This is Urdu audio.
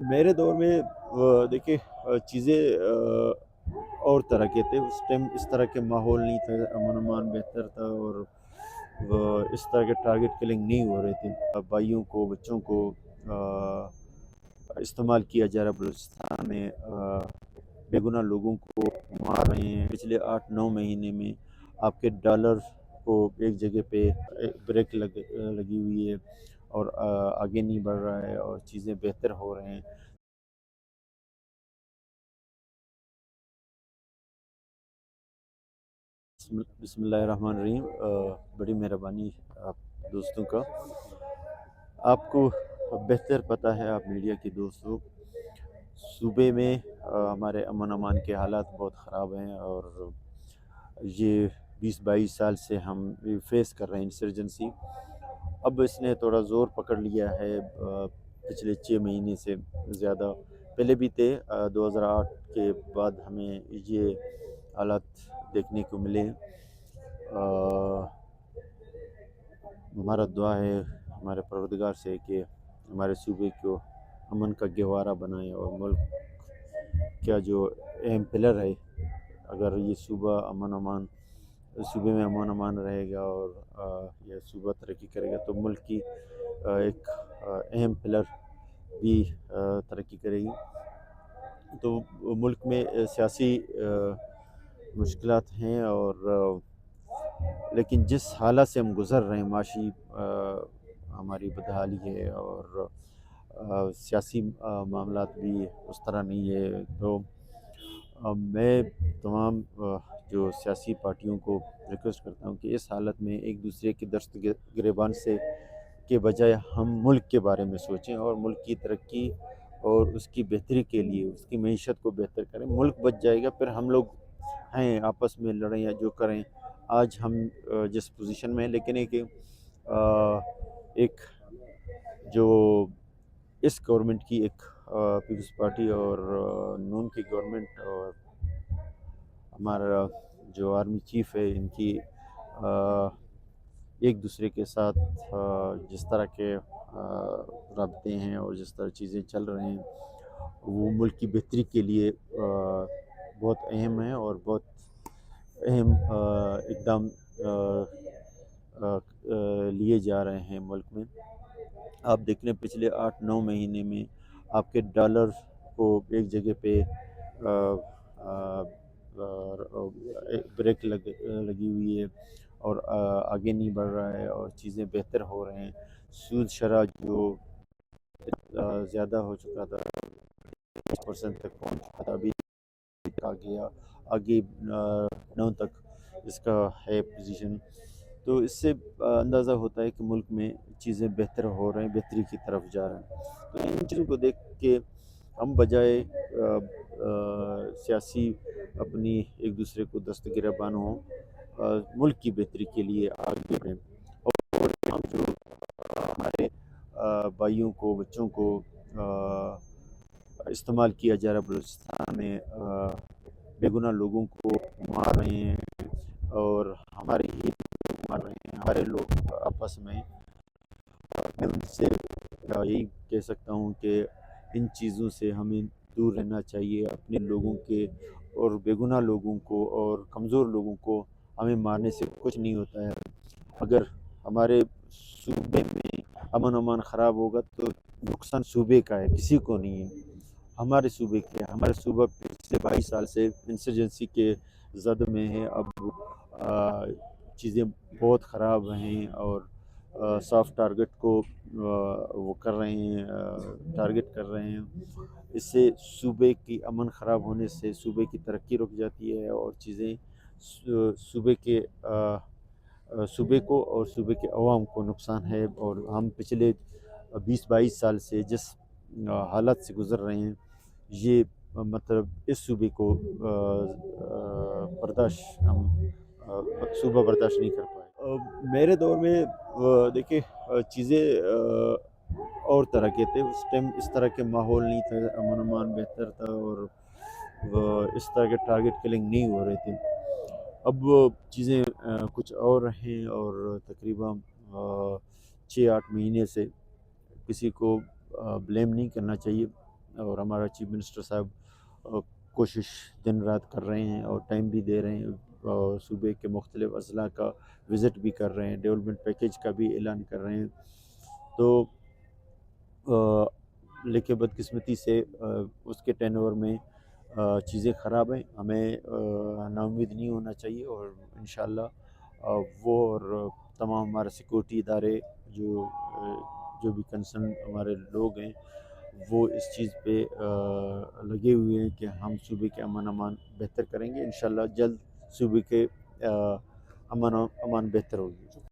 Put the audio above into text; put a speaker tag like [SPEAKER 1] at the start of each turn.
[SPEAKER 1] میرے دور میں دیکھیے چیزیں اور طرح کے تھے اس ٹائم، اس طرح کے ماحول نہیں تھا، امن امان بہتر تھا، اور اس طرح کے ٹارگٹ کلنگ نہیں ہو رہے تھے، بھائیوں کو بچوں کو استعمال کیا جا رہا بلوچستان میں، بے گناہ لوگوں کو مار رہے ہیں پچھلے 8-9 مہینے میں۔ آپ کے ڈالر کو ایک جگہ پہ بریک لگی ہوئی ہے، اور آگے نہیں بڑھ رہا ہے، اور چیزیں بہتر ہو رہے ہیں۔ بسم اللہ الرحمن الرحیم۔ بڑی مہربانی آپ دوستوں کا۔ آپ کو بہتر پتہ ہے، آپ میڈیا کے دوستوں، صوبے میں ہمارے امن امان کے حالات بہت خراب ہیں، اور یہ 20-22 سال سے ہم فیس کر رہے ہیں انسرجنسی۔ اب اس نے تھوڑا زور پکڑ لیا ہے، پچھلے 6 مہینے سے زیادہ پہلے بھی تھے۔ 2008 کے بعد ہمیں یہ حالات دیکھنے کو ملے۔ ہمارا دعا ہے ہمارے پروردگار سے کہ ہمارے صوبے کو امن کا گہوارہ بنائے، اور ملک کا جو اہم پلر ہے، اگر یہ صوبے میں امن امان رہے گا، اور یہ صوبہ ترقی کرے گا، تو ملک کی ایک اہم پلر بھی ترقی کرے گی۔ تو ملک میں سیاسی مشکلات ہیں، اور لیکن جس حالت سے ہم گزر رہے ہیں، معاشی ہماری بدحالی ہے، اور سیاسی معاملات بھی اس طرح نہیں ہے۔ تو میں تمام جو سیاسی پارٹیوں کو ریکویسٹ کرتا ہوں کہ اس حالت میں ایک دوسرے کے دست گریبان سے کے بجائے ہم ملک کے بارے میں سوچیں، اور ملک کی ترقی اور اس کی بہتری کے لیے اس کی معیشت کو بہتر کریں۔ ملک بچ جائے گا، پھر ہم لوگ ہیں آپس میں لڑیں یا جو کریں۔ آج ہم جس پوزیشن میں ہیں، لیکن ایک جو اس گورنمنٹ کی ایک پیپلز پارٹی اور نون کی گورنمنٹ، اور ہمارا جو آرمی چیف ہے، ان کی ایک دوسرے کے ساتھ جس طرح کے رابطے ہیں اور جس طرح چیزیں چل رہے ہیں، وہ ملک کی بہتری کے لیے بہت اہم ہے، اور بہت اہم اقدام لیے جا رہے ہیں ملک میں۔ آپ دیکھ لیں پچھلے 8-9 مہینے میں آپ کے ڈالر کو ایک جگہ پہ بریک لگی ہوئی ہے، اور آگے نہیں بڑھ رہا ہے، اور چیزیں بہتر ہو رہے ہیں۔ سود شرح جو زیادہ ہو چکا تھا، 20% تک پہنچ چکا تھا، ابھی آگے 9 تک اس کا ہے پوزیشن۔ تو اس سے اندازہ ہوتا ہے کہ ملک میں چیزیں بہتر ہو رہے ہیں، بہتری کی طرف جا رہے ہیں۔ تو ان چیزوں کو دیکھ کے ہم بجائے سیاسی اپنی ایک دوسرے کو دست گریبان ہوں، ملک کی بہتری کے لیے آگے بڑھیں، اور ہم جو ہمارے بھائیوں کو بچوں کو استعمال کیا جا رہا بلوچستان میں، بے گناہ لوگوں کو مار رہے ہیں، اور ہمارے ہی لوگ مار رہے ہیں، ہمارے لوگ آپس میں۔ میں ان سے یہی کہہ سکتا ہوں کہ ان چیزوں سے ہمیں دور رہنا چاہیے، اپنے لوگوں کے اور بے گناہ لوگوں کو اور کمزور لوگوں کو ہمیں مارنے سے کچھ نہیں ہوتا ہے۔ اگر ہمارے صوبے میں امن امان خراب ہوگا تو نقصان صوبے کا ہے، کسی کو نہیں ہے، ہمارے صوبے کے۔ ہمارے صوبہ پچھلے 22 سال سے انسرجنسی کے زد میں ہے۔ اب چیزیں بہت خراب ہیں، اور سافٹ ٹارگٹ کو وہ کر رہے ہیں، ٹارگٹ کر رہے ہیں۔ اس سے صوبے کی امن خراب ہونے سے صوبے کی ترقی رک جاتی ہے، اور چیزیں صوبے کو اور صوبے کے عوام کو نقصان ہے۔ اور ہم پچھلے 20-22 سال سے جس حالت سے گزر رہے ہیں، یہ مطلب اس صوبے کو صوبہ برداشت نہیں کر پائے۔ میرے دور میں دیکھیے چیزیں اور طرح کے تھے، اس ٹائم اس طرح کے ماحول نہیں تھا، امن امان بہتر تھا، اور اس طرح کے ٹارگٹ کلنگ نہیں ہو رہے تھے۔ اب چیزیں کچھ اور ہیں، اور تقریباً 6-8 مہینے سے کسی کو بلیم نہیں کرنا چاہیے، اور ہمارا چیف منسٹر صاحب کوشش دن رات کر رہے ہیں اور ٹائم بھی دے رہے ہیں، اور صوبے کے مختلف اضلاع کا وزٹ بھی کر رہے ہیں، ڈیولپمنٹ پیکیج کا بھی اعلان کر رہے ہیں۔ تو لیکن بدقسمتی سے اس کے ٹین اوور میں چیزیں خراب ہیں۔ ہمیں نا امید نہیں ہونا چاہیے، اور انشاءاللہ وہ اور تمام ہمارے سیکورٹی ادارے جو بھی کنسرن ہمارے لوگ ہیں وہ اس چیز پہ لگے ہوئے ہیں کہ ہم صوبے کے امان بہتر کریں گے۔ انشاءاللہ جلد صوبے کے امان بہتر ہوگی۔